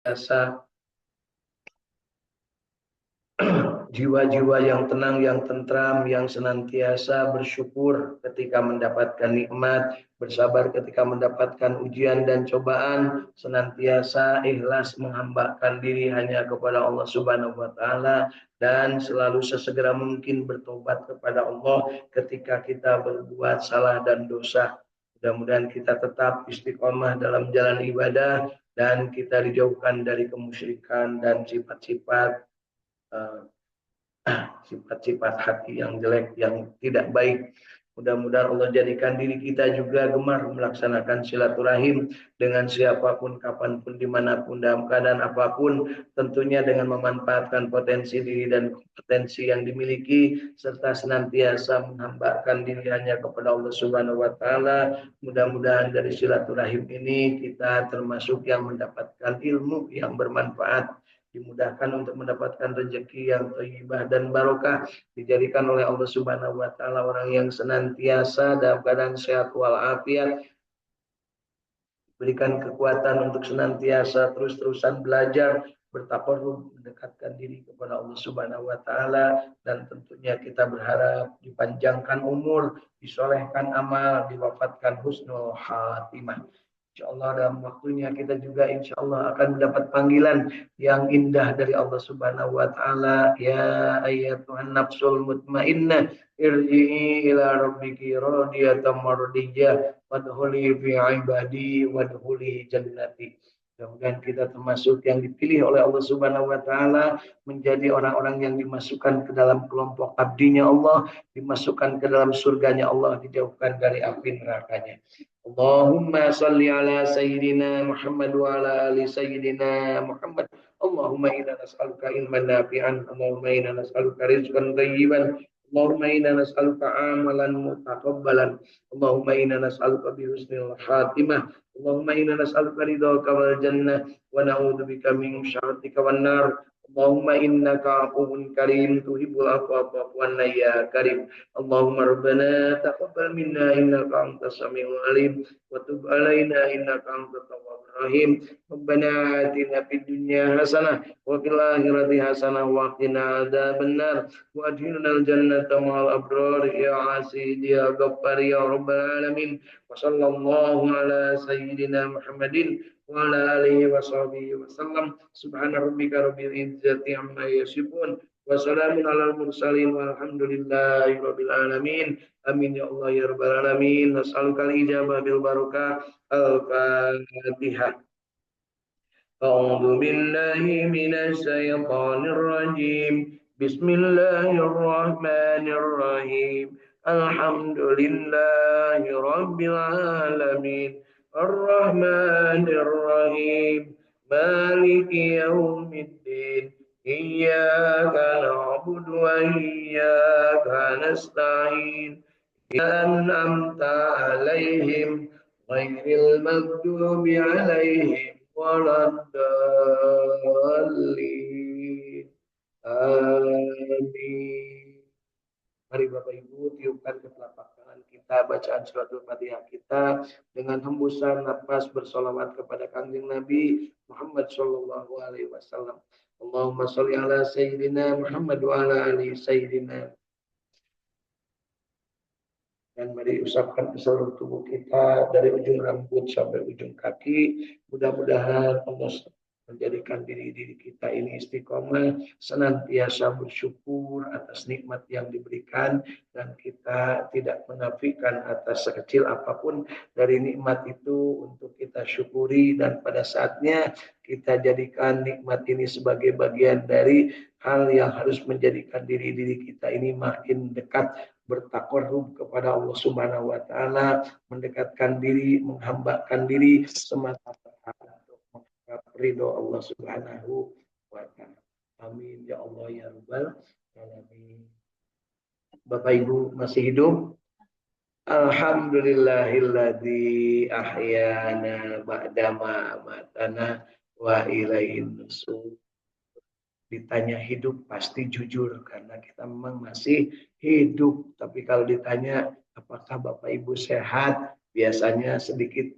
Biasa jiwa-jiwa yang tenang, yang tentram, yang senantiasa bersyukur ketika mendapatkan nikmat, bersabar ketika mendapatkan ujian dan cobaan, senantiasa ikhlas menghambakan diri hanya kepada Allah Subhanahu wa taala dan selalu sesegera mungkin bertobat kepada Allah ketika kita berbuat salah dan dosa. Mudah-mudahan kita tetap istiqomah dalam jalan ibadah dan kita dijauhkan dari kemusyrikan dan sifat-sifat eh, sifat-sifat hati yang jelek, yang tidak baik. Mudah-mudahan Allah jadikan diri kita juga gemar melaksanakan silaturahim dengan siapapun, kapanpun, dimanapun, dalam keadaan apapun, tentunya dengan memanfaatkan potensi diri dan kompetensi yang dimiliki, serta senantiasa menghambakan diri hanya kepada Allah Subhanahu wa Ta'ala. Mudah-mudahan dari silaturahim ini kita termasuk yang mendapatkan ilmu yang bermanfaat, dimudahkan untuk mendapatkan rezeki yang thayyibah dan barokah, dijadikan oleh Allah Subhanahu wa taala orang yang senantiasa dalam keadaan sehat walafiat, berikan kekuatan untuk senantiasa terus-terusan belajar, bertakarrub, mendekatkan diri kepada Allah Subhanahu wa taala, dan tentunya kita berharap dipanjangkan umur, disolehkan amal, diwafatkan husnul khatimah. Insya Allah dalam waktunya kita juga insya Allah akan mendapat panggilan yang indah dari Allah Subhanahu wa taala. Ya ayyatuhan nafsul mutmainnah irji'i ila rabbiki radiyatan mardiyah wadkhuli fi ibadi wadkhuli jannati. Mudah-mudahan kita termasuk yang dipilih oleh Allah Subhanahu wa taala menjadi orang-orang yang dimasukkan ke dalam kelompok abdinya Allah, dimasukkan ke dalam surganya Allah, dijauhkan dari api nerakanya. Allahumma salli ala sayyidina Muhammad wa ala ali sayyidina Muhammad. Allahumma inna nas'aluka ilman nafi'an. Allahumma inna nas'aluka rizqan thayyiban. Allahumma inna nas'aluka amalan mutaqabbalan. Allahumma inna nas'aluka bi husnil khatimah. Allahumma inna nas'aluka ridhaka wal jannah wa na'udzubika min syarrika wan nar. Allahumma innaka afuwun karim tuhibbul afwa fa'fu anna ya karim. Allahumma rabbana taqabbal minna innaka antas samiul alim wa tub alaina innaka antat tawwabur rahim. Rabbana atina fid dunya hasanah wa fil akhirati hasanah wa qina adzabannar wa adkhilnal jannata ma'al abrar ya aziz ya ghaffar ya rabbal alamin. Wa sallallahu ala sayyidina Muhammadin wa ala alihi wa sahbihi wa sallam. Subhana rabbika rabbil izzati amma yasifun wa salamun alal mursalin walhamdulillahi rabbil alamin. Amin ya Allah ya rabbal alamin. Nas'alukal ijabah bil barakah. Al-Fatihah. A'udzu billahi minasy syaithanir rajim. Bismillahirrahmanirrahim. Alhamdulillahi rabbil alamin. Ar-Rahmanir Rahim. Maliki yaumiddin. Iyyaka na'budu wa iyyaka nasta'in. An'amta 'alaihim ghairil maghdubi 'alaihim waladdallin. Amin. Mari Bapak Ibu tiupkan ke telapak tangan kita bacaan suratul Fatihah kita dengan hembusan nafas bersolawat kepada Kanjeng Nabi Muhammad sallallahu alaihi wasallam. Allahumma sholli ala sayyidina Muhammad wa ala ali sayyidina. Dan mari usapkan ke seluruh tubuh kita dari ujung rambut sampai ujung kaki. Mudah-mudahan Allah menjadikan diri-diri kita ini istiqomah, senantiasa bersyukur atas nikmat yang diberikan, dan kita tidak menafikan atas sekecil apapun dari nikmat itu untuk kita syukuri, dan pada saatnya kita jadikan nikmat ini sebagai bagian dari hal yang harus menjadikan diri-diri kita ini makin dekat bertakarrub kepada Allah Subhanahu wa taala, mendekatkan diri, menghambakan diri semata-mata untuk ridho Allah Subhanahu wa taala. Amin ya Allah ya rabbal alamin. Bapak Ibu masih hidup? Alhamdulillahilladzi ahyana ba'dama amatana wa ilaihin nusur. Ditanya hidup pasti jujur karena kita memang masih hidup. Tapi kalau ditanya apakah Bapak Ibu sehat, biasanya sedikit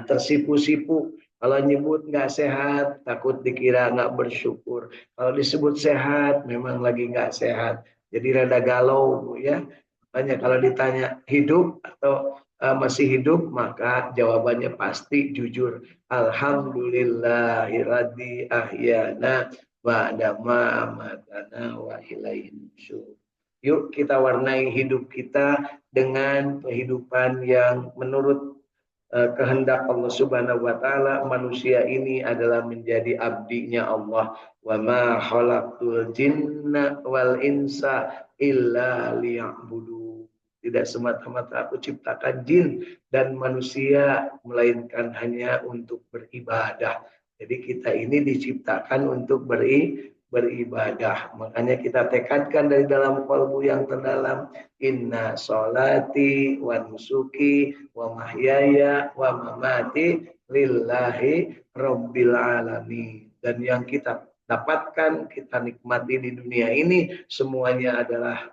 tersipu-sipu. Kalau nyebut nggak sehat, takut dikira nggak bersyukur. Kalau disebut sehat, memang lagi nggak sehat. Jadi rada galau, ya. Makanya kalau ditanya hidup atau masih hidup, maka jawabannya pasti jujur. Alhamdulillahirradzi ahyana ba'da ma amatana wa ilaihin nusyur. Yuk kita warnai hidup kita dengan kehidupan yang menurut kehendak Allah Subhanahu wa taala. Manusia ini adalah menjadi abdinya Allah. Wa ma khalaqtul jinna wal insa illa liya'budu. Tidak semata-mata aku ciptakan jin dan manusia melainkan hanya untuk beribadah. Jadi kita ini diciptakan untuk beribadah. Makanya kita tekadkan dari dalam kalbu yang terdalam, inna sholati wa nusuki wa mahyaya wa mamati lillahi rabbil alamin. Dan yang kita dapatkan, kita nikmati di dunia ini semuanya adalah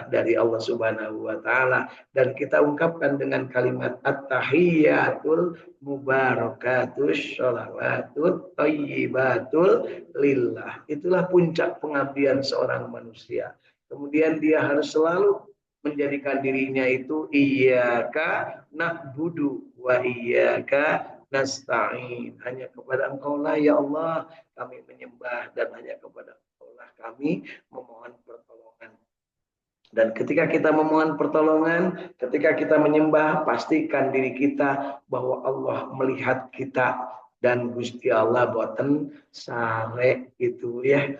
dari Allah Subhanahu wa taala, dan kita ungkapkan dengan kalimat at-tahiyyatul mubarakatus sholawatut thayyibatul lillah. Itulah puncak pengabdian seorang manusia. Kemudian dia harus selalu menjadikan dirinya itu iyyaka na'budu wa iyyaka nasta'in. Hanya kepada Engkau lah ya Allah kami menyembah, dan hanya kepada Engkau lah kami memohon pertolongan. Dan ketika kita memohon pertolongan, ketika kita menyembah, pastikan diri kita bahwa Allah melihat kita, dan Gusti Allah boten sare gitu ya.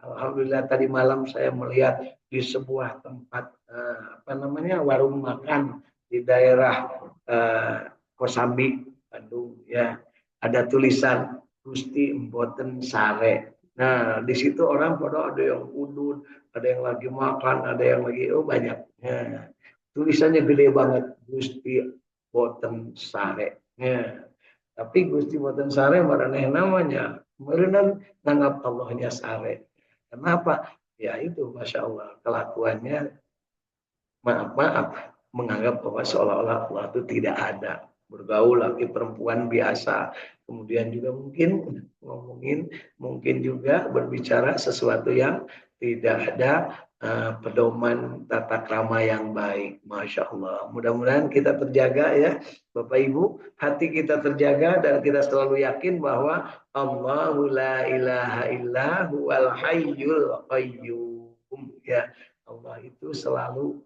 Alhamdulillah tadi malam saya melihat di sebuah tempat warung makan di daerah Kosambi, Bandung ya. Ada tulisan Gusti boten sare. Nah, di situ orang pada ada yang udun, ada yang lagi makan, ada yang lagi banyak. Ya. Tulisannya gede banget, Gusti boten sare. Ya. Tapi Gusti boten sare maraneh namanya, meureunna nanggap Allahnya sare. Kenapa? Ya itu Masya Allah kelakuannya, maaf menganggap bahwa seolah-olah Allah itu tidak ada. Bergaul laki perempuan biasa, kemudian juga mungkin juga berbicara sesuatu yang tidak ada pedoman tata krama yang baik. Masya Allah, mudah-mudahan kita terjaga ya Bapak Ibu, hati kita terjaga dan kita selalu yakin bahwa Allahu la ilaha illa huwal hayyul qayyum ya. Allah itu selalu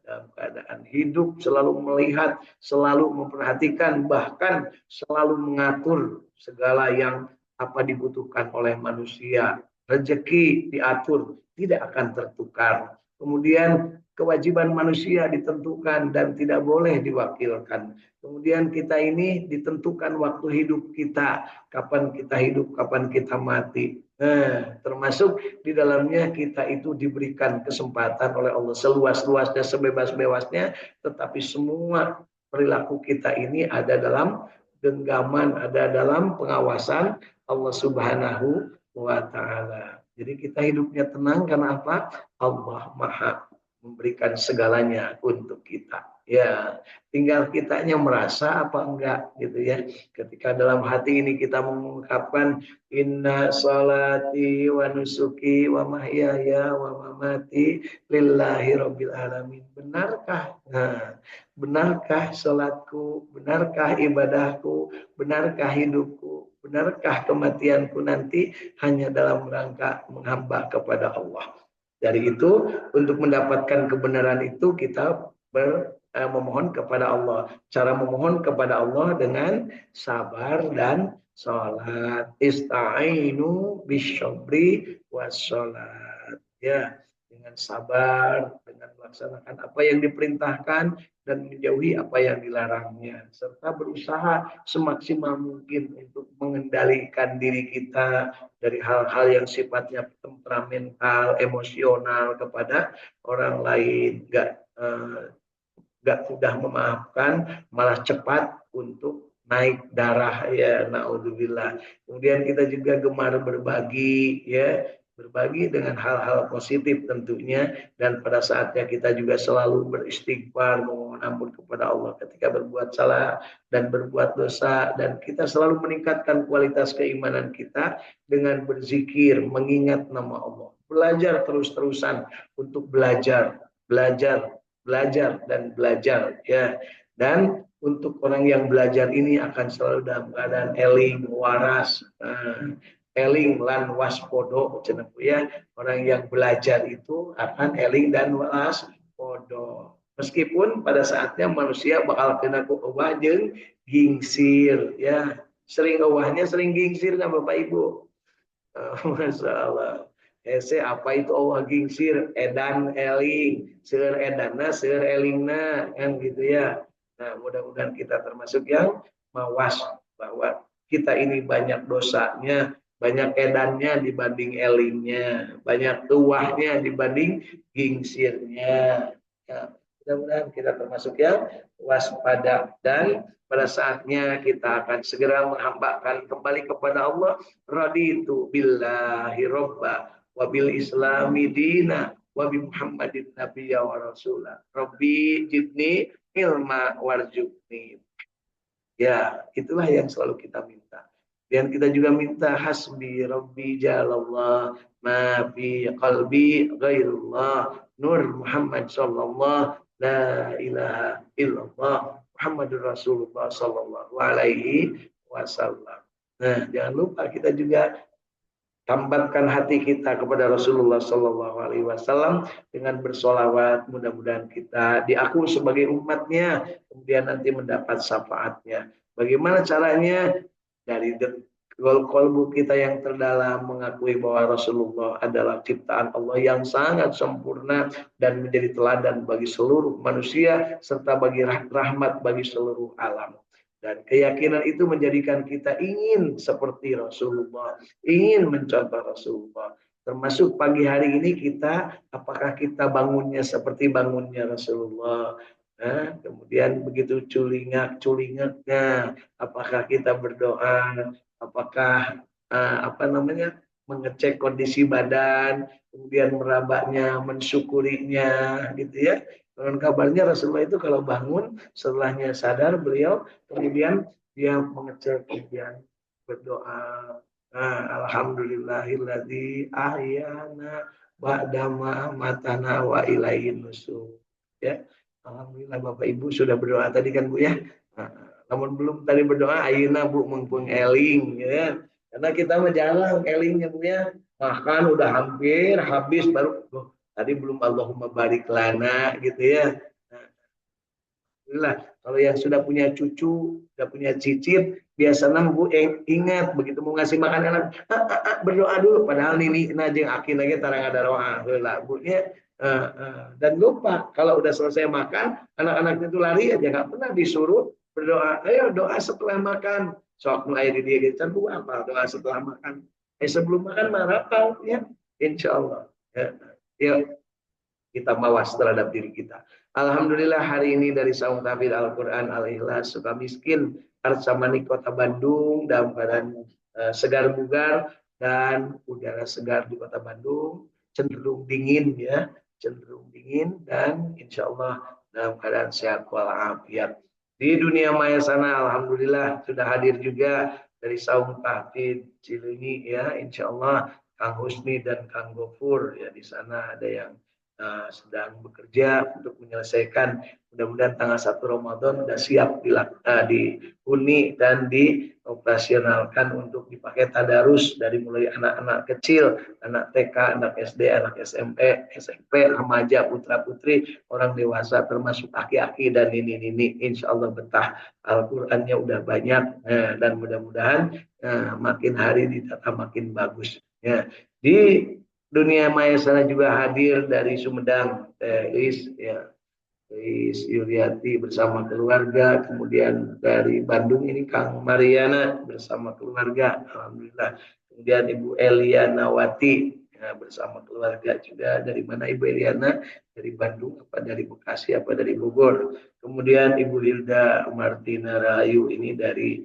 dalam keadaan hidup, selalu melihat, selalu memperhatikan, bahkan selalu mengatur segala yang apa dibutuhkan oleh manusia. Rezeki diatur, tidak akan tertukar. Kemudian kewajiban manusia ditentukan dan tidak boleh diwakilkan. Kemudian kita ini ditentukan waktu hidup kita, kapan kita hidup, kapan kita mati. Termasuk di dalamnya kita itu diberikan kesempatan oleh Allah seluas-luasnya, sebebas-bebasnya, tetapi semua perilaku kita ini ada dalam genggaman, ada dalam pengawasan Allah Subhanahu wa taala. Jadi kita hidupnya tenang karena apa? Allah Maha memberikan segalanya untuk kita. Ya, tinggal kitanya merasa apa enggak gitu ya. Ketika dalam hati ini kita mengungkapkan inna salati wa nusuki wa mahyaya wa mamati lillahi rabbil alamin. Benarkah? Nah, benarkah salatku? Benarkah ibadahku? Benarkah hidupku? Benarkah kematianku nanti hanya dalam rangka menghamba kepada Allah? Dari itu, untuk mendapatkan kebenaran itu kita memohon kepada Allah. Cara memohon kepada Allah dengan sabar dan sholat. Ista'inu bisyabri wassalat. Ya, dengan sabar, dengan melaksanakan apa yang diperintahkan dan menjauhi apa yang dilarangnya, serta berusaha semaksimal mungkin untuk mengendalikan diri kita dari hal-hal yang sifatnya temperamental, emosional kepada orang lain. Gak mudah memaafkan, malah cepat untuk naik darah ya, naudzubillah. Kemudian kita juga gemar berbagi ya, berbagi dengan hal-hal positif tentunya, dan pada saatnya kita juga selalu beristighfar memohon ampun kepada Allah ketika berbuat salah dan berbuat dosa, dan kita selalu meningkatkan kualitas keimanan kita dengan berzikir mengingat nama Allah, belajar terus-terusan untuk belajar belajar belajar dan belajar ya. Dan untuk orang yang belajar ini akan selalu dalam keadaan eling waras, eling lan waspodo ya. Orang yang belajar itu akan eling dan waspodo, meskipun pada saatnya manusia bakal kena kuwah jeung gingsir ya. Sering euahnya sering gingsir kan Bapak Ibu. Masya Allah. Ese apa itu Allah gingsir, edan eling, seur edana seur elingna kan gitu ya. Nah, mudah-mudahan kita termasuk yang mawas bahwa kita ini banyak dosanya, banyak edannya dibanding elingnya, banyak tuahnya dibanding gingsirnya. Ya, mudah-mudahan kita termasuk yang waspada, dan pada saatnya kita akan segera menghambakan kembali kepada Allah. Raditu billahi robba wa bil islami dina wa bi Muhammadin nabiyya wa rasula. Rabbi jidni ilma warjukni. Ya, itulah yang selalu kita minta. Dan kita juga minta hasbi rabbi jalallah ma fi qalbi ghairullah nur Muhammad sallallahu la ilaha illallah Muhammadur Rasulullah sallallahu alaihi wasallam. Nah, jangan lupa kita juga tambatkan hati kita kepada Rasulullah Sallallahu Alaihi Wasallam dengan bersolawat. Mudah-mudahan kita diakui sebagai umatnya, kemudian nanti mendapat syafaatnya. Bagaimana caranya? Dari kolbu kita yang terdalam mengakui bahwa Rasulullah adalah ciptaan Allah yang sangat sempurna dan menjadi teladan bagi seluruh manusia serta bagi rahmat bagi seluruh alam. Dan keyakinan itu menjadikan kita ingin seperti Rasulullah, ingin mencontoh Rasulullah. Termasuk pagi hari ini kita, apakah kita bangunnya seperti bangunnya Rasulullah? Nah, kemudian begitu culingaknya, apakah kita berdoa? Apakah mengecek kondisi badan, kemudian merabaknya, mensyukurinya, gitu ya. Dengan kabarnya Rasulullah itu kalau bangun, setelahnya sadar beliau, kemudian dia mengecek, kemudian berdoa. Nah, alhamdulillahilladzi ahyana ba'dama matana wa ilaihin nusur. Ya, alhamdulillah Bapak Ibu sudah berdoa tadi kan Bu ya. Nah, namun belum tadi berdoa, ayeuna Bu mumpung eling ya. Karena kita menjalan elingnya Bu ya. Makan udah hampir habis baru tadi belum Allahumma barik lana gitu ya. Nah, kalau yang sudah punya cucu, sudah punya cicit, biasanya Bu ingat begitu mau ngasih makan anak, berdoa dulu. Padahal ini najeng akin lagi tarang ada doa, lah Bu ya. Dan lupa kalau udah selesai makan, anak-anaknya itu lari aja, nggak pernah disuruh berdoa. Ayo doa setelah makan. Sok mulai di dia gitu, Bu apa doa setelah makan? Sebelum makan marapal ya, insya Allah. Ya. Yuk kita mawas terhadap diri kita. Alhamdulillah hari ini dari Saung Tahfidz Al-Quran Al-Ikhlas Sukamiskin Arsamani Kota Bandung dalam keadaan segar bugar dan udara segar di Kota Bandung, cenderung dingin ya, cenderung dingin, dan insya Allah dalam keadaan sehat walafiat. Di dunia maya sana alhamdulillah sudah hadir juga dari Saung Tahfidz Cileunyi ya, insya Allah Kang Husni dan Kang Gofur ya, di sana ada yang sedang bekerja untuk menyelesaikan. Mudah-mudahan tanggal 1 Ramadan sudah siap dihuni dan dioperasionalkan untuk dipakai tadarus dari mulai anak-anak kecil, anak TK, anak SD, anak SMP, remaja, putra-putri, orang dewasa termasuk aki-aki dan nini-nini. Insya Allah betah. Al-Qurannya udah banyak dan mudah-mudahan makin hari ditata makin bagus. Ya. Di dunia maya sana juga hadir dari Sumedang, Is Yuliati bersama keluarga, kemudian dari Bandung ini Kang Mariana bersama keluarga, alhamdulillah. Kemudian Ibu Eliana Wati ya, bersama keluarga juga. Dari mana Ibu Eliana? Dari Bandung, apa dari Bekasi, apa dari Bogor. Kemudian Ibu Hilda Martina Rahayu ini dari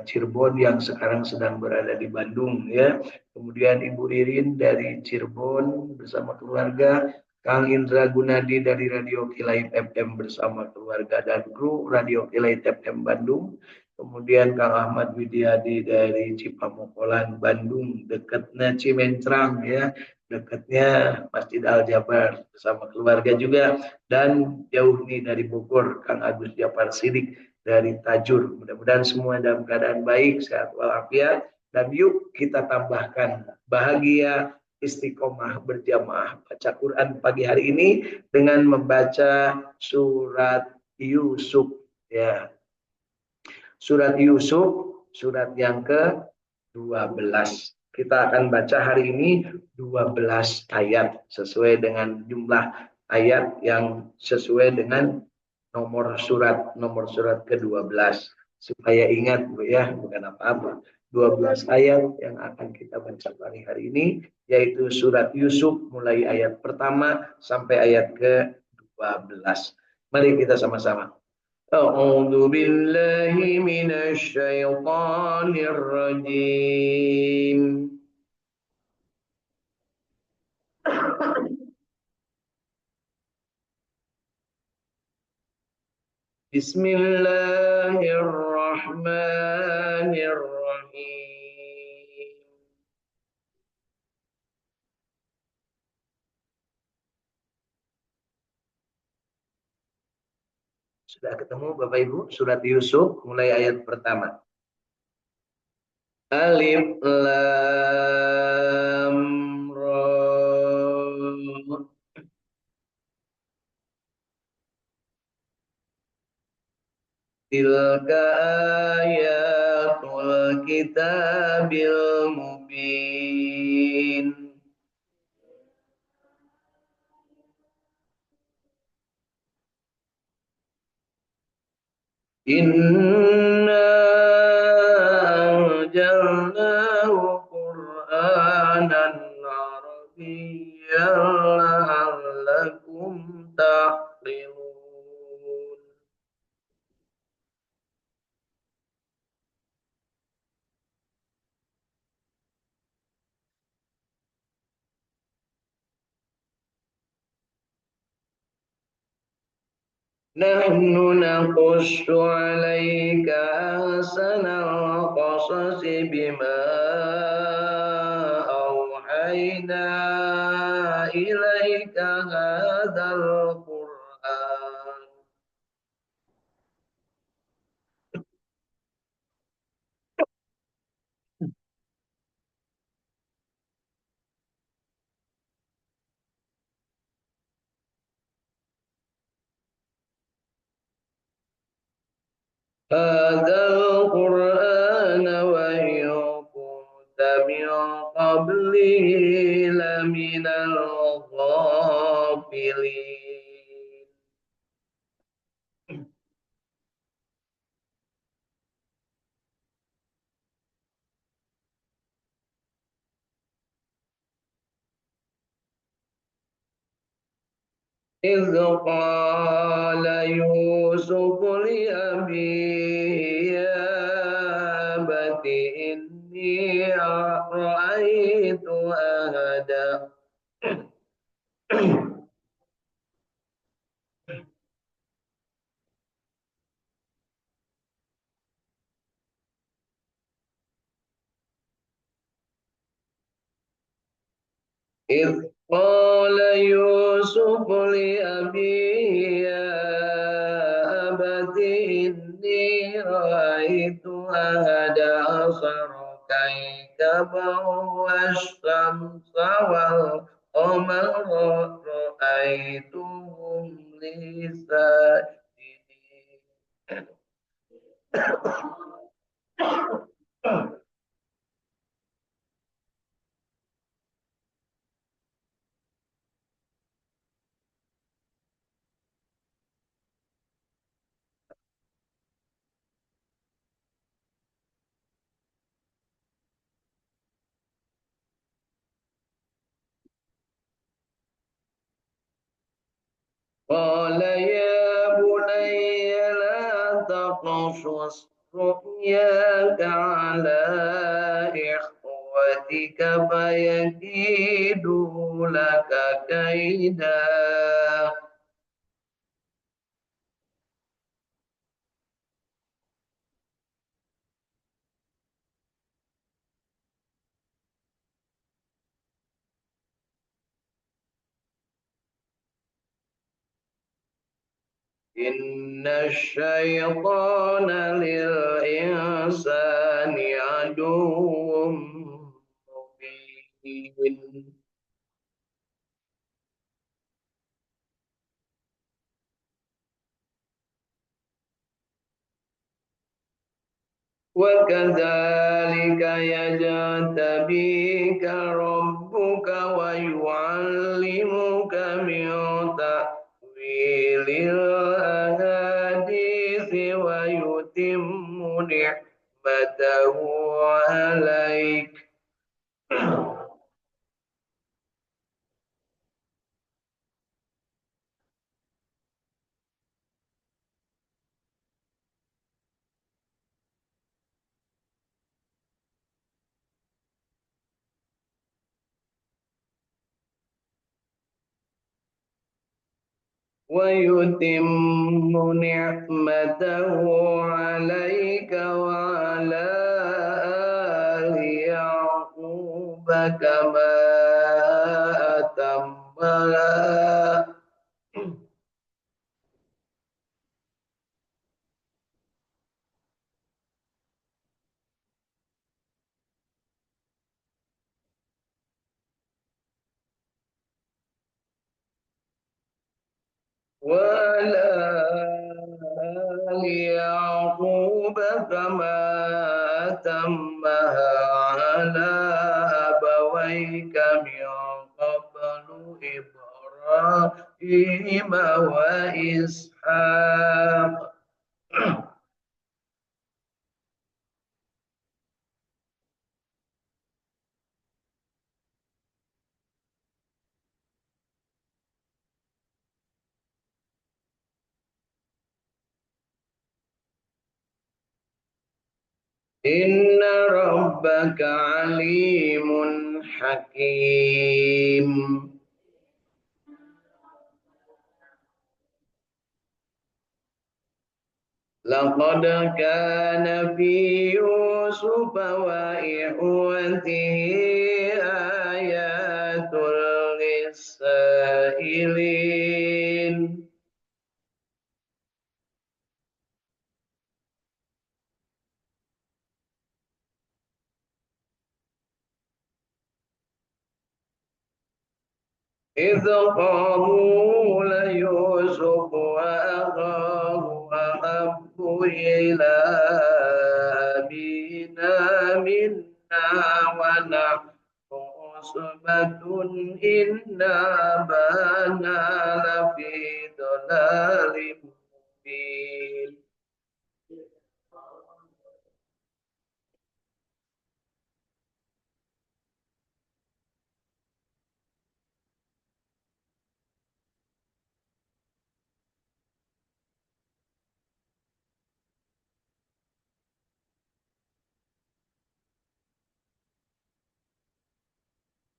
Cirebon yang sekarang sedang berada di Bandung ya. Kemudian Ibu Ririn dari Cirebon bersama keluarga, Kang Indra Gunadi dari Radio Kilait FM bersama keluarga dan kru Radio Kilait FM Bandung. Kemudian Kang Ahmad Widyadi dari Cipamokolan Bandung, dekatnya Cimencrang ya, dekatnya Masjid Al Jabar bersama keluarga juga, dan jauh nih dari Bogor Kang Agus Japar Sidik dari Tajur. Mudah-mudahan semua dalam keadaan baik, sehat walafiat. Dan yuk kita tambahkan bahagia istiqomah berjamaah baca Quran pagi hari ini dengan membaca surat Yusuf ya. Surat Yusuf, surat yang ke-12. Kita akan baca hari ini 12 ayat sesuai dengan jumlah ayat yang sesuai dengan nomor surat ke-12 supaya ingat Bu ya, bukan apa-apa. 12 ayat yang akan kita baca hari ini yaitu surat Yusuf mulai ayat pertama sampai ayat ke-12. Mari kita sama-sama. A'udzu billahi minasy syaithanir rajim. Bismillahirrahmanirrahim. Sudah ketemu Bapak Ibu surat Yusuf mulai ayat pertama. Alif lam ra. Tilka ayatul kitabil mubin. Inna anjalnahu Qur'anan Arabiyyan la'allakum ta'qilun. Nahnu naqussu 'alaika ahsanal qasasi bima awhayna ilaika hadzal Qur'an. Hadzal Qur'an wa in kunta min qablihi laminal ghafilin. إذ قال يوسف لأبيه يا أبت إني رأيت أحد إذ قال يوسف لأبيه يا أبت إني رأيت أحد عشر كوكبا والشمس والقمر رأيتهم لي ساجدين. قال يا بني لا تقصص رؤياك على إخوتك فيكيدوا لك كيدا إن الشيطان للإنسان عدو مبين وكذلك يجتبيك ربك ويعلمك من تأويل الأحاديث ويتم نعمته عليك ويتم نعمته عليك وعلى آل يعقوب كما أتمها وعلى آل يعقوب كما أتمها على أبويك من قبل إبراهيم وإسحاق إن ربك عليم حكيم لقد كان في يوسف وإخوته آيات للسائلين إذ قالوا ليوسف وأخاه أحب إلى أبينا منا ونحن عصبة إن أبانا لفي ضلال مبين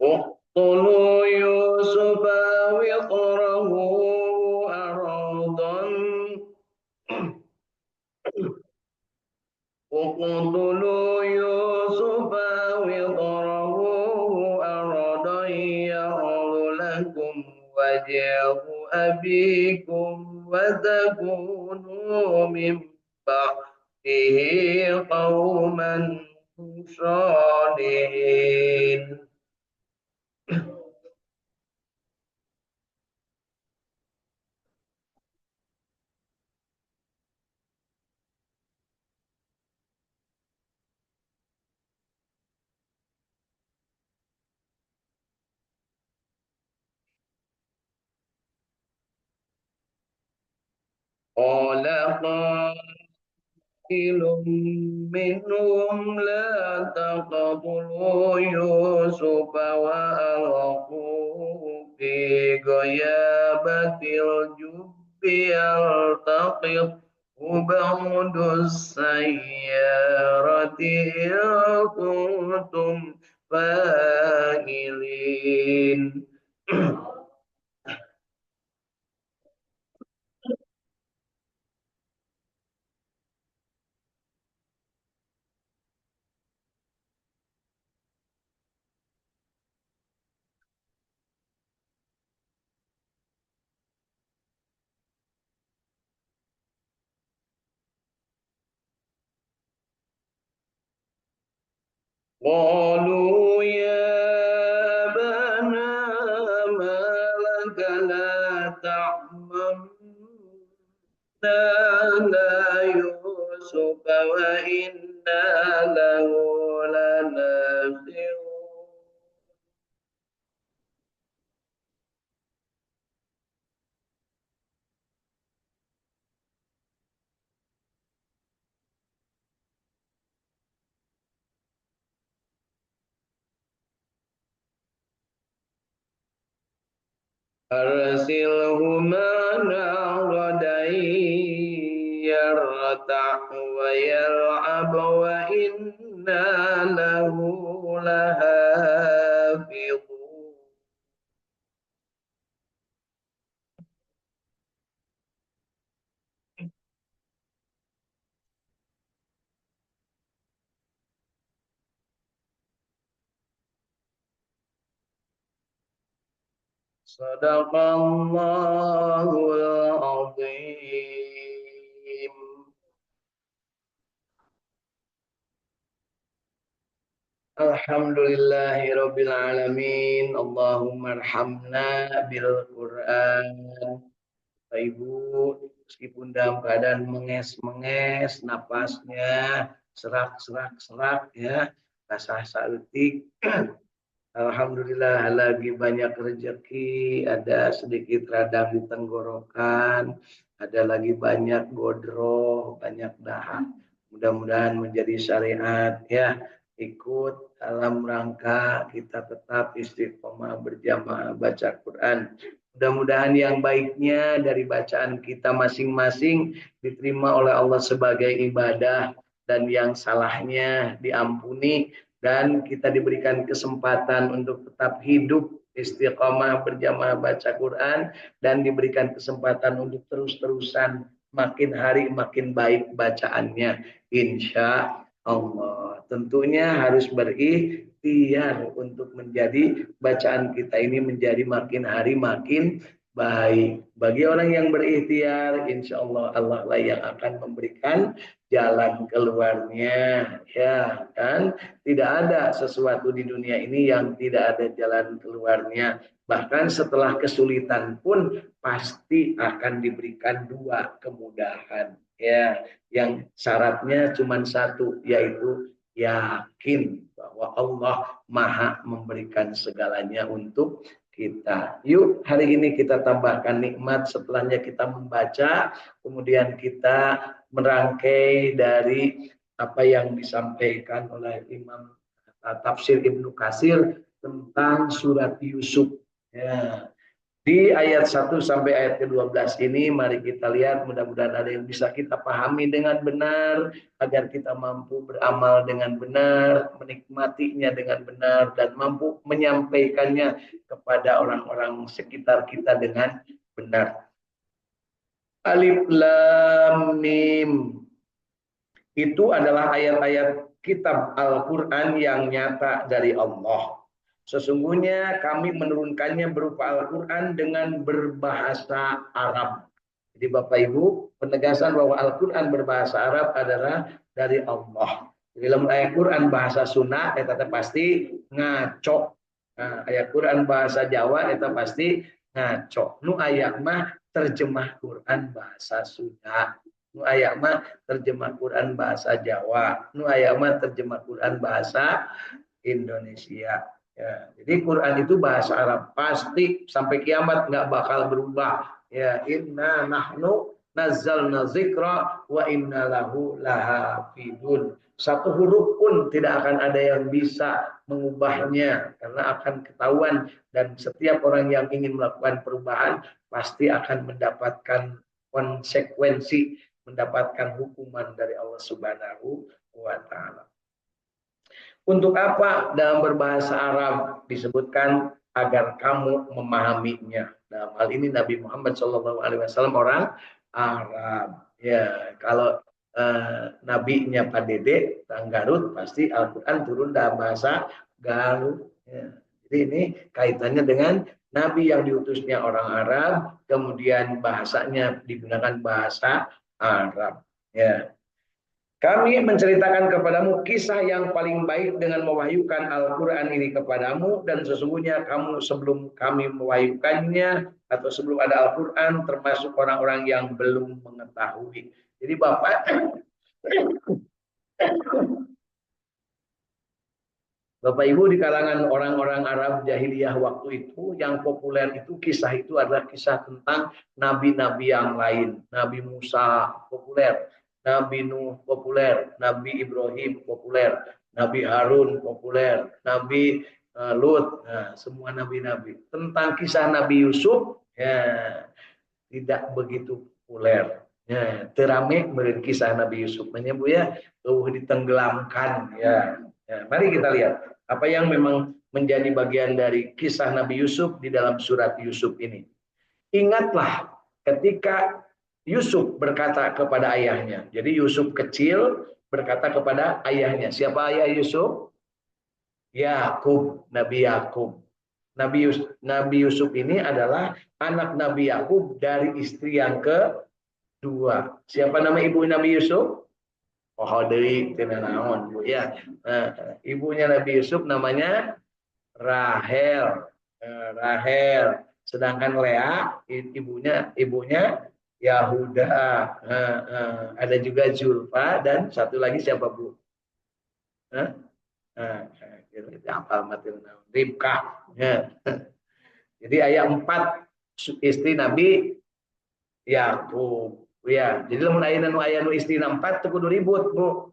اقتلوا يوسف أو اطرحوه أرضا اقتلوا يوسف أو اطرحوه أرضا يخل لكم وجه أبيكم وتكونوا من بعده قوما صالحين قال قائل منهم لا تقتلوا يوسف وألقوه في غيابة الجب يلتقطه وبعد السيارة إن كنتم فاعلين. قالوا يا أبانا ما لك لا تأمنا يوسف وإنا له لناصحون. أرسله معنا غدا يرتع ويلعب وإنا له لحافظون. Sadaqallahul azim. Alhamdulillahirabbil alamin. Allahumma arhamna bil Qur'an. Bapak Ibu, meskipun dalam keadaan menges-menges napasnya, serak-serak-serak ya, basah saeutik. Alhamdulillah lagi banyak rezeki, ada sedikit radang di tenggorokan, ada lagi banyak godroh, banyak dahak. Mudah-mudahan menjadi syariat ya, ikut dalam rangka kita tetap istiqomah berjamaah baca Quran. Mudah-mudahan yang baiknya dari bacaan kita masing-masing diterima oleh Allah sebagai ibadah dan yang salahnya diampuni dan kita diberikan kesempatan untuk tetap hidup istiqomah berjamaah baca Quran dan diberikan kesempatan untuk terus-terusan makin hari makin baik bacaannya insya Allah. Tentunya harus berikhtiar untuk menjadi bacaan kita ini menjadi makin hari makin baik. Bagi orang yang berikhtiar, insya Allah Allah lah yang akan memberikan jalan keluarnya, ya kan? Tidak ada sesuatu di dunia ini yang tidak ada jalan keluarnya. Bahkan setelah kesulitan pun pasti akan diberikan dua kemudahan. Ya, yang syaratnya cuma satu, yaitu yakin bahwa Allah Maha memberikan segalanya untuk kita. Yuk, hari ini kita tambahkan nikmat setelahnya kita membaca, kemudian kita merangkai dari apa yang disampaikan oleh Imam Tafsir Ibnu Katsir tentang surat Yusuf. Ya. Di ayat 1 sampai ayat ke-12 ini mari kita lihat, mudah-mudahan ada yang bisa kita pahami dengan benar agar kita mampu beramal dengan benar, menikmatinya dengan benar dan mampu menyampaikannya kepada orang-orang sekitar kita dengan benar. Alif Lam Mim. Itu adalah ayat-ayat kitab Al-Quran yang nyata dari Allah. Sesungguhnya kami menurunkannya berupa Al-Quran dengan berbahasa Arab. Jadi Bapak Ibu, penegasan bahwa Al-Quran berbahasa Arab adalah dari Allah. Jadi dalam ayat Quran bahasa Sunda, itu pasti ngaco. Nah, ayat Quran bahasa Jawa, itu pasti ngaco. Nu ayat mah terjemah Quran bahasa Sunda. Nu aya mah terjemah Quran bahasa Jawa, nu aya mah terjemah Quran bahasa Indonesia. Ya, jadi Quran itu bahasa Arab pasti sampai kiamat nggak bakal berubah. Ya, inna nahnu nazzalna dzikra wa inna lahu lahafidun. Satu huruf pun tidak akan ada yang bisa mengubahnya karena akan ketahuan dan setiap orang yang ingin melakukan perubahan pasti akan mendapatkan konsekuensi mendapatkan hukuman dari Allah Subhanahu wa taala. Untuk apa dalam berbahasa Arab disebutkan agar kamu memahaminya. Dalam hal ini Nabi Muhammad SAW orang Arab. Ya, kalau nabinya Pak Dede, orang Garut, pasti Al-Quran turun dalam bahasa Garut. Ya. Jadi ini kaitannya dengan Nabi yang diutusnya orang Arab, kemudian bahasanya digunakan bahasa Arab. Ya. Kami menceritakan kepadamu kisah yang paling baik dengan mewahyukan Al-Quran ini kepadamu, dan sesungguhnya kamu sebelum kami mewahyukannya atau sebelum ada Al-Quran termasuk orang-orang yang belum mengetahui. Jadi Bapak Ibu, di kalangan orang-orang Arab jahiliyah waktu itu yang populer itu kisah itu adalah kisah tentang nabi-nabi yang lain. Nabi Musa populer, Nabi Nuh populer, Nabi Ibrahim populer, Nabi Harun populer, Nabi Lut, nah, semua nabi-nabi. Tentang kisah Nabi Yusuf ya tidak begitu populer. Ya, terame meureun kisah Nabi Yusuf. Bu ya, ditenggelamkan ya. Ya, mari kita lihat apa yang memang menjadi bagian dari kisah Nabi Yusuf di dalam surat Yusuf ini. Ingatlah ketika Yusuf berkata kepada ayahnya. Jadi Yusuf kecil berkata kepada ayahnya. Siapa ayah Yusuf? Yakub, Nabi Yakub. Nabi Yusuf ini adalah anak Nabi Yakub dari istri yang kedua. Siapa nama ibu Nabi Yusuf? Oh, dari tenanaon Bu ya. Ibunya Nabi Yusuf namanya Rahel. Rahel. Sedangkan Lea ibunya Yahuda. Ada juga Zulfa dan satu lagi siapa Bu? Apa mati Ribkah. Jadi ayat 4 istri Nabi Yakub. Ya, jadi lamun aya nu istri 4 teu kudu ribut, Bu.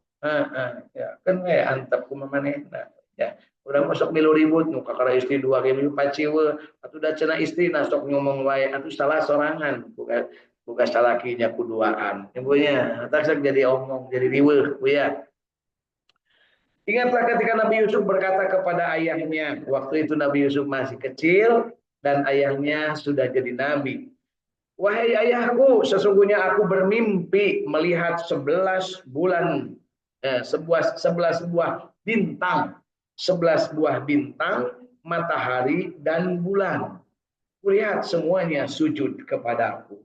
Ya, kan we antep kumaha manehna. Ya, urang sok milu ribut nu kakara istri 2 ge milu paciwe, atuh da cenah istri na sok ngomong wae atuh salah sorangan, bukan salakinya kuduaan. Ibunya, tak jadi omong, jadi riweuh, Bu ya. Ingatlah ketika Nabi Yusuf berkata kepada ayahnya, waktu itu Nabi Yusuf masih kecil dan ayahnya sudah jadi nabi. Wahai ayahku, sesungguhnya aku bermimpi melihat 11 bulan, 11 buah bintang, 11 buah bintang, matahari dan bulan. Kulihat semuanya sujud kepadaku.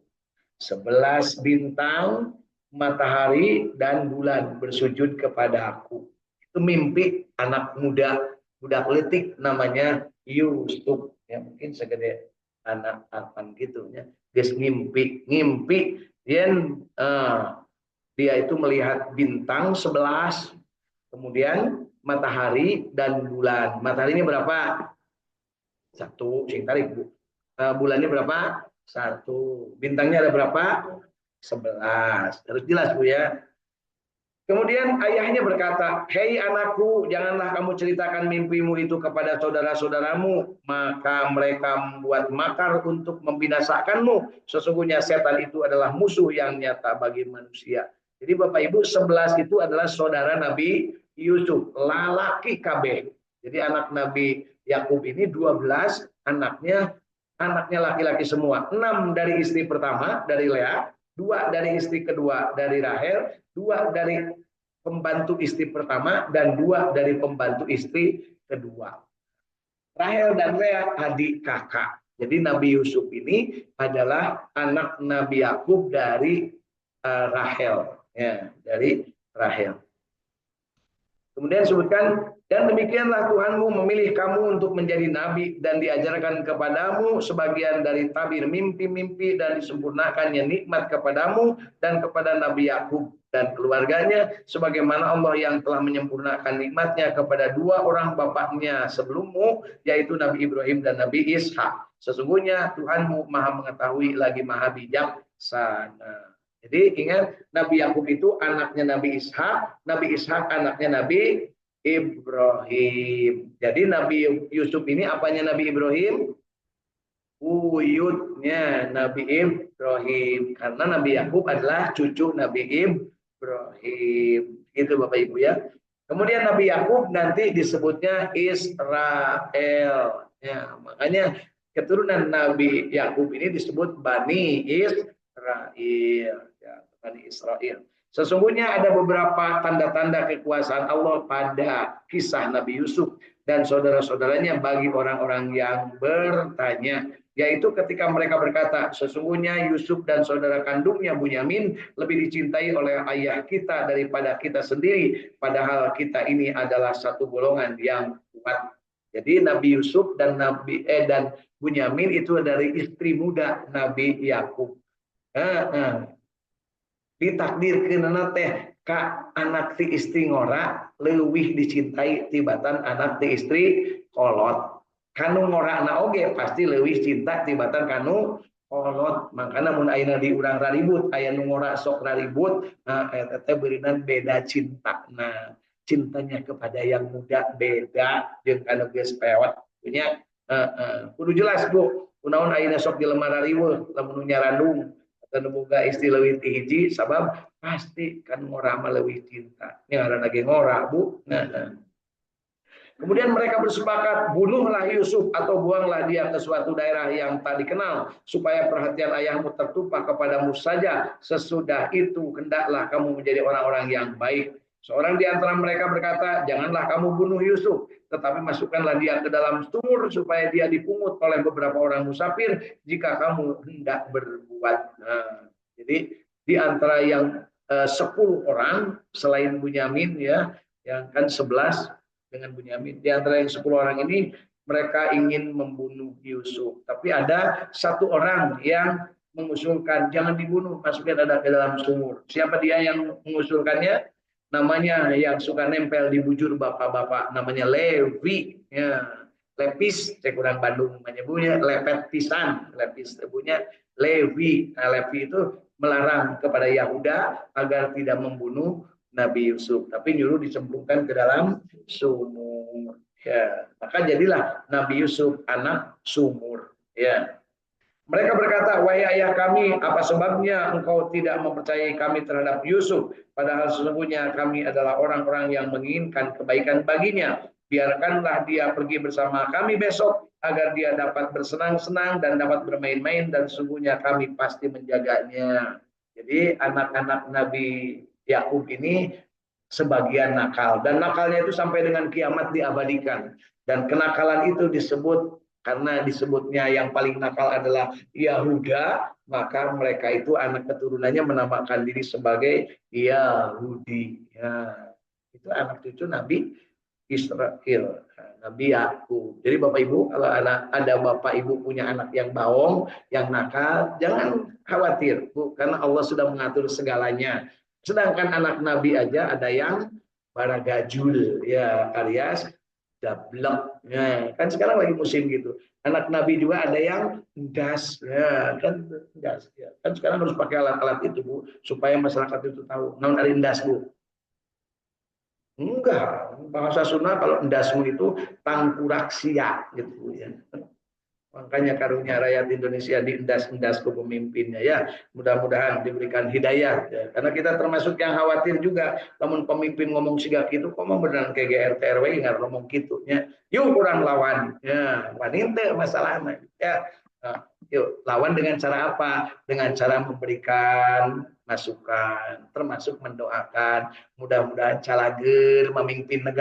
11 bintang, matahari dan bulan bersujud kepadaku. Itu mimpi anak muda, budak letik namanya Yusuf. Ya mungkin segede anak Arfan gitu ya. Dia ngimpi dia itu melihat bintang 11, kemudian matahari dan bulan. Matahari ini berapa? 1, sing tarik Bu. Bulannya berapa? 1. Bintangnya ada berapa? 11. Harus jelas Bu ya. Kemudian ayahnya berkata, hei anakku, janganlah kamu ceritakan mimpimu itu kepada saudara-saudaramu, maka mereka membuat makar untuk membinasakanmu. Sesungguhnya setan itu adalah musuh yang nyata bagi manusia. Jadi Bapak Ibu, 11 itu adalah saudara Nabi Yusuf, lalaki KB. Jadi anak Nabi Yakub ini 12 anaknya laki-laki semua. 6 dari istri pertama, dari Lea, 2 dari istri kedua, dari Rahel, 2 dari pembantu istri pertama, dan 2 dari pembantu istri kedua. Rahel dan Lea adik kakak. Jadi Nabi Yusuf ini adalah anak Nabi Yakub dari Rahel. Ya, dari Rahel. Kemudian disebutkan, dan demikianlah Tuhanmu memilih kamu untuk menjadi nabi dan diajarkan kepadamu sebagian dari tabir mimpi-mimpi dan disempurnakannya nikmat kepadamu dan kepada Nabi Yakub dan keluarganya sebagaimana Allah yang telah menyempurnakan nikmatnya kepada 2 orang bapaknya sebelummu, yaitu Nabi Ibrahim dan Nabi Ishak. Sesungguhnya Tuhanmu maha mengetahui lagi maha bijaksana. Jadi ingat, Nabi Yakub itu anaknya Nabi Ishak anaknya Nabi Ibrahim. Jadi Nabi Yusuf ini apanya Nabi Ibrahim? buyutnya Nabi Ibrahim. Karena Nabi Yakub adalah cucu Nabi Ibrahim. Itu Bapak Ibu ya. Kemudian Nabi Yakub nanti disebutnya Israel. Ya, makanya keturunan Nabi Yakub ini disebut Bani Israel. Ya, Bani Israel. Sesungguhnya ada beberapa tanda-tanda kekuasaan Allah pada kisah Nabi Yusuf dan saudara-saudaranya bagi orang-orang yang bertanya, yaitu ketika mereka berkata, sesungguhnya Yusuf dan saudara kandungnya Bunyamin lebih dicintai oleh ayah kita daripada kita sendiri, padahal kita ini adalah satu golongan yang kuat. Jadi Nabi Yusuf dan dan Bunyamin itu dari istri muda Nabi Yakub. Ditakdirkeunana teh ka anak ti istri ngora leuwih dicintai tibatan anak ti istri kolot. Kanu ngorana oge pasti leuwih cinta tibatan kanu kolot. Makana mun ayeuna di urang raribut aya nu ngora sok raribut, nah eta teh beurinan beda cinta. Nah, cintanya kepada yang muda beda jeung kanu geus pewet nya. Kudu jelas Bu, kunaon ayeuna sok jelema rariweuh lamun nyarandung dan boga istri leuwih ti hiji sabab pasti kan ngora mah leuwih cinta. Ini ngaranna ge ngora, Bu. Nah. Kemudian mereka bersepakat, bunuhlah Yusuf atau buanglah dia ke suatu daerah yang tak dikenal supaya perhatian ayahmu tertumpah kepadamu saja. Sesudah itu hendaklah kamu menjadi orang-orang yang baik. Seorang di antara mereka berkata, janganlah kamu bunuh Yusuf, tetapi masukkanlah dia ke dalam sumur supaya dia dipungut oleh beberapa orang musafir jika kamu hendak berbuat. Nah, jadi di antara yang 10 orang selain Bunyamin ya, yang kan 11 dengan Bunyamin. Di antara yang 10 orang ini mereka ingin membunuh Yusuf. Tapi ada satu orang yang mengusulkan jangan dibunuh, masukkan ada ke dalam sumur. Siapa dia yang mengusulkannya? Namanya yang suka nempel di bujur bapak-bapak, namanya Levi. Ya, lepis, saya kurang Bandung menyebutnya lepet pisan, lepis ibunya Levi. Nah, Levi itu melarang kepada Yahuda agar tidak membunuh Nabi Yusuf, tapi nyuruh dicemplungkan ke dalam sumur. Ya, maka jadilah Nabi Yusuf anak sumur. Ya. Mereka berkata, wahai ayah kami, apa sebabnya engkau tidak mempercayai kami terhadap Yusuf? Padahal sesungguhnya kami adalah orang-orang yang menginginkan kebaikan baginya. Biarkanlah dia pergi bersama kami besok, agar dia dapat bersenang-senang dan dapat bermain-main, dan sesungguhnya kami pasti menjaganya. Jadi anak-anak Nabi Yakub ini sebagian nakal. Dan nakalnya itu sampai dengan kiamat diabadikan. Dan kenakalan itu disebut karena disebutnya yang paling nakal adalah Yahuda, maka mereka itu anak keturunannya menamakan diri sebagai Yahudi. Ya, itu anak cucu Nabi Israel, Nabi Yakub. Jadi Bapak Ibu, kalau ada Bapak Ibu punya anak yang bawong, yang nakal, jangan khawatir, Bu, karena Allah sudah mengatur segalanya. Sedangkan anak Nabi aja ada yang baragajul, ya alias dablek. Ya, kan sekarang lagi musim gitu. Anak Nabi juga ada yang das, ya kan das. Ya. Kan sekarang harus pakai alat-alat itu Bu, supaya masyarakat itu tahu. Non ada das Bu. Enggak, bahasa Sunda kalau endasmu itu tangkuraksia gitu ya. Makanya karunia rakyat Indonesia diendas-endas ke pemimpinnya ya. Mudah-mudahan diberikan hidayah ya. Karena kita termasuk yang khawatir juga namun pemimpin ngomong sigak itu kok mau beneran kayak GRT RW nggak ngomong gitu ya. Yuk kurang lawan ya. Wanita masalahnya ya. Nah, yuk lawan dengan cara apa? Dengan cara memberikan masukan, termasuk mendoakan mudah-mudahan calager memimpin negara